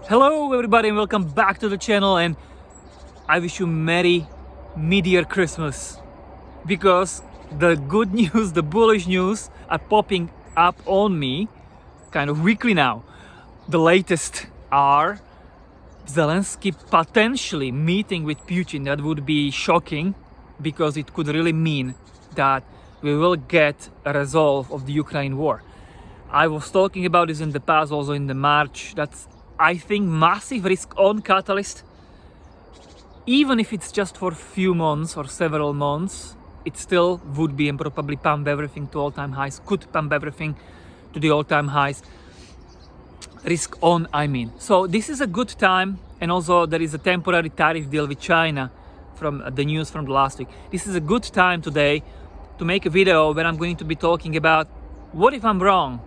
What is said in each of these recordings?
Hello everybody and welcome back to the channel, and I wish you merry mid-year Christmas, because the good news, the bullish news are popping up on me kind of weekly now. The latest are Zelensky potentially meeting with Putin. That would be shocking, because it could really mean that we will get a resolve of the Ukraine war. I was talking about this in the past, also in the March. That's, I think, massive risk on catalyst. Even if it's just for a few months or several months, it still would be and probably pump everything to all-time highs, could pump everything to the all-time highs. Risk on, I mean. So this is a good time, and also there is a temporary tariff deal with China from the news from the last week. This is a good time today to make a video where I'm going to be talking about what if I'm wrong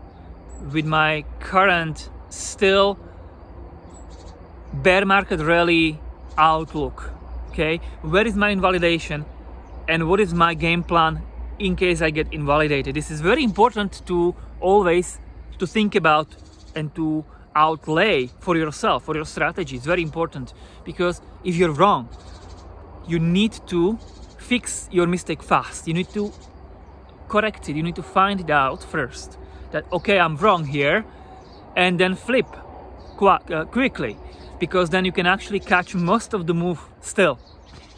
with my current still bear market rally outlook. Okay, where is my invalidation and what is my game plan in case I get invalidated? This is very important to always to think about and to outlay for yourself, for your strategy. It's very important, because if you're wrong, you need to fix your mistake fast. You need to correct it. You need to find it out first that, okay, I'm wrong here, and then flip quickly, because then you can actually catch most of the move still,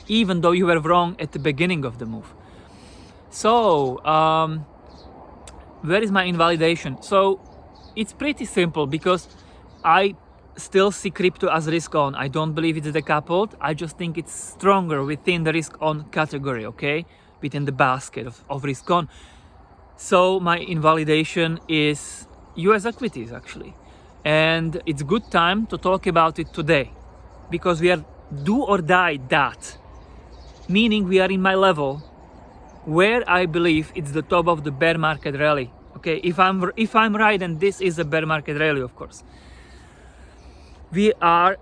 even though you were wrong at the beginning of the move. So where is my invalidation? So it's pretty simple, because I still see crypto as risk on. I don't believe it's decoupled. I just think it's stronger within the risk on category, okay, within the basket of risk on. So my invalidation is US equities, actually. And it's a good time to talk about it today, because we are do or die that, meaning we are in my level where I believe it's the top of the bear market rally. Okay, if I'm right, and this is a bear market rally, of course, we are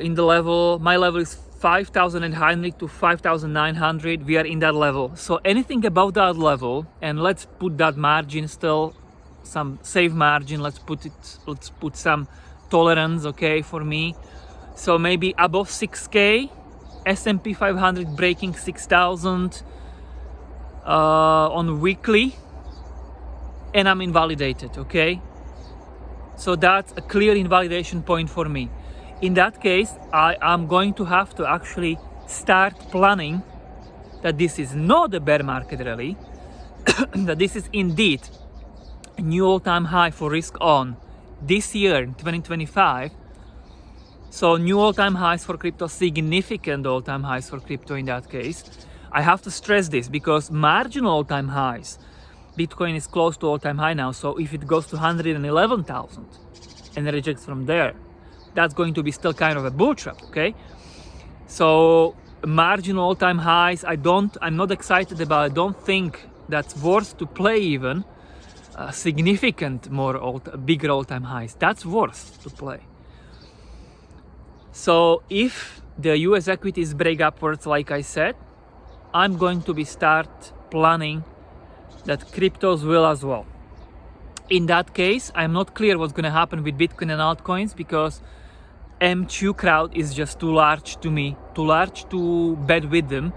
in the level. My level is 5,800 to 5,900. We are in that level. So anything above that level, and let's put that margin still, some safe margin, let's put some tolerance, okay, for me. So maybe above 6k, S&P 500 breaking 6,000 on weekly, and I'm invalidated, okay. So that's a clear invalidation point for me. In that case, I am going to have to actually start planning that this is not a bear market rally, that this is indeed a new all-time high for risk on this year in 2025. So new all-time highs for crypto, significant all-time highs for crypto in that case. I have to stress this, because marginal all-time highs, Bitcoin is close to all-time high now. So if it goes to 111,000 and rejects from there, that's going to be still kind of a bull trap, okay? So marginal all-time highs, I'm not excited about. I don't think that's worth to play even. Significant bigger all-time highs, that's worth to play. So if the US equities break upwards, like I said, I'm going to start planning that cryptos will as well. In that case, I'm not clear what's going to happen with Bitcoin and altcoins, because M2 crowd is just too large to me, too large to bet with them.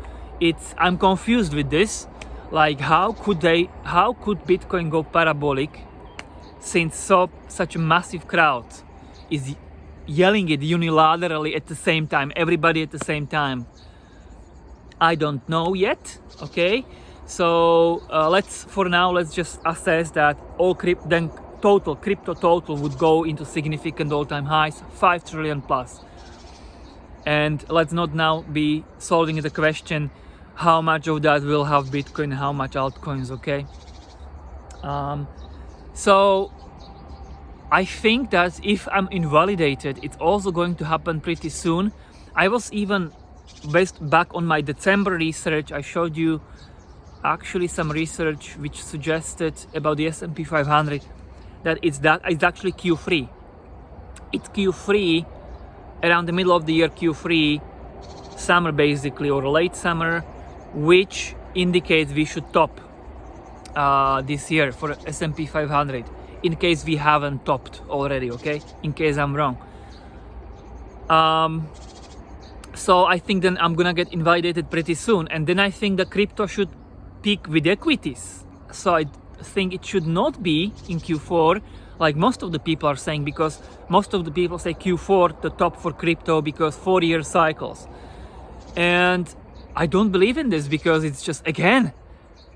I'm confused with this. Like, how could Bitcoin go parabolic, since such a massive crowd is yelling it unilaterally at the same time, everybody at the same time? I don't know yet, okay? So let's just assess that crypto total would go into significant all-time highs, 5 trillion plus. And let's not now be solving the question how much of that will have Bitcoin, how much altcoins, okay? So I think that if I'm invalidated, it's also going to happen pretty soon. I was even, based back on my December research, I showed you actually some research which suggested about the S&P 500 that it's actually Q3. It's Q3, around the middle of the year, Q3, summer basically, or late summer, which indicates we should top this year for S&P 500, in case we haven't topped already, okay, in case I'm wrong. So I think then I'm gonna get invalidated pretty soon, and then I think the crypto should peak with equities. So I think it should not be in Q4 like most of the people are saying, because most of the people say Q4 the top for crypto because 4-year cycles. And I don't believe in this, because it's just, again,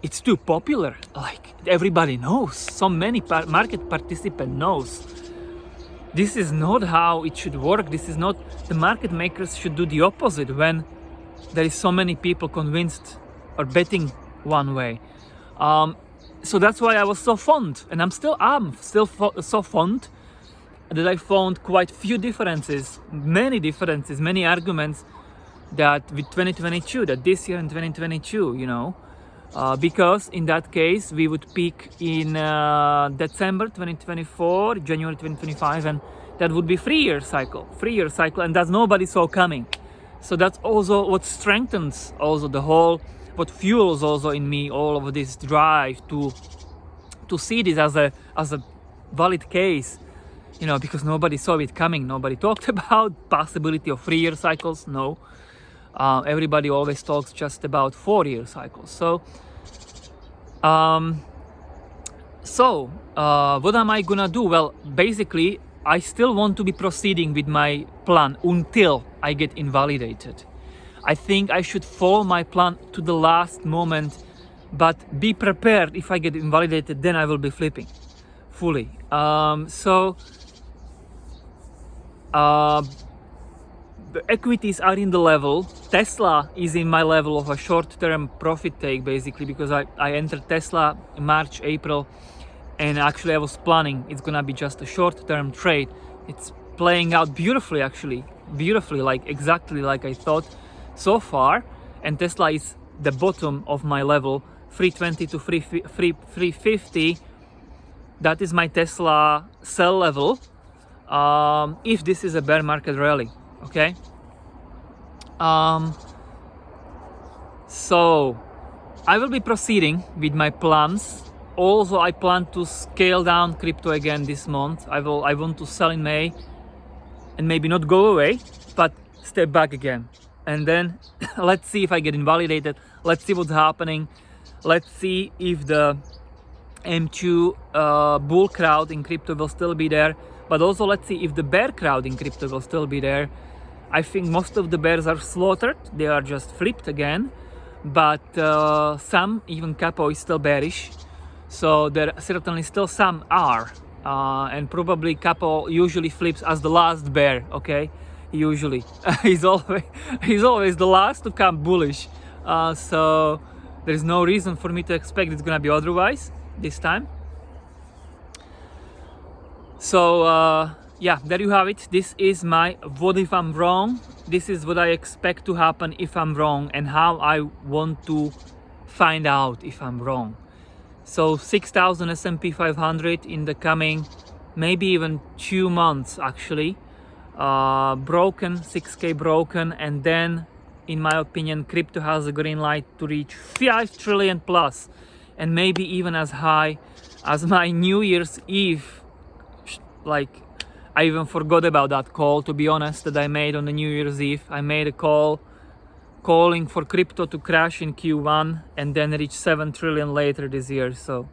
it's too popular. Like, everybody knows, so many market participant knows. This is not how it should work. This is not, the market makers should do the opposite when there is so many people convinced or betting one way. So that's why I was so fond, and I'm still so fond, that I found quite few differences, many arguments that with 2022, that this year in 2022, you know, because in that case we would peak in December 2024, January 2025, and that would be 3-year cycle, and that's nobody saw coming. So that's also what strengthens also the whole, what fuels also in me all of this drive to see this as a valid case, you know, because nobody saw it coming. Nobody talked about possibility of 3-year cycles. No, everybody always talks just about 4-year cycles. So what am I gonna do? Well, basically I still want to be proceeding with my plan until I get invalidated. I think I should follow my plan to the last moment, but be prepared. If I get invalidated, then I will be flipping fully. The equities are in the level. Tesla is in my level of a short-term profit take, basically, because I entered Tesla in March, April, and actually I was planning it's gonna be just a short-term trade. It's playing out beautifully, actually, like exactly like I thought so far. And Tesla is the bottom of my level, 320 to 350. That is my Tesla sell level, if this is a bear market rally. Okay, so I will be proceeding with my plans. Also, I plan to scale down crypto again this month. I want to sell in May and maybe not go away, but step back again. And then let's see if I get invalidated. Let's see what's happening. Let's see if the M2 bull crowd in crypto will still be there. But also let's see if the bear crowd in crypto will still be there. I think most of the bears are slaughtered. They are just flipped again. But some, even Capo, is still bearish. So there certainly still some are. And probably Capo usually flips as the last bear, okay? Usually. he's always the last to come bullish. So there's no reason for me to expect it's gonna be otherwise this time. So yeah, there you have it. This is my what if I'm wrong. This is what I expect to happen if I'm wrong, and how I want to find out if I'm wrong. So 6,000 S&P 500 in the coming maybe even 2 months, actually. Broken, 6K broken, and then in my opinion crypto has a green light to reach 5 trillion plus, and maybe even as high as my New Year's Eve. Like, I even forgot about that call, to be honest, that I made on the New Year's Eve. I made a call calling for crypto to crash in Q1 and then reach 7 trillion later this year. So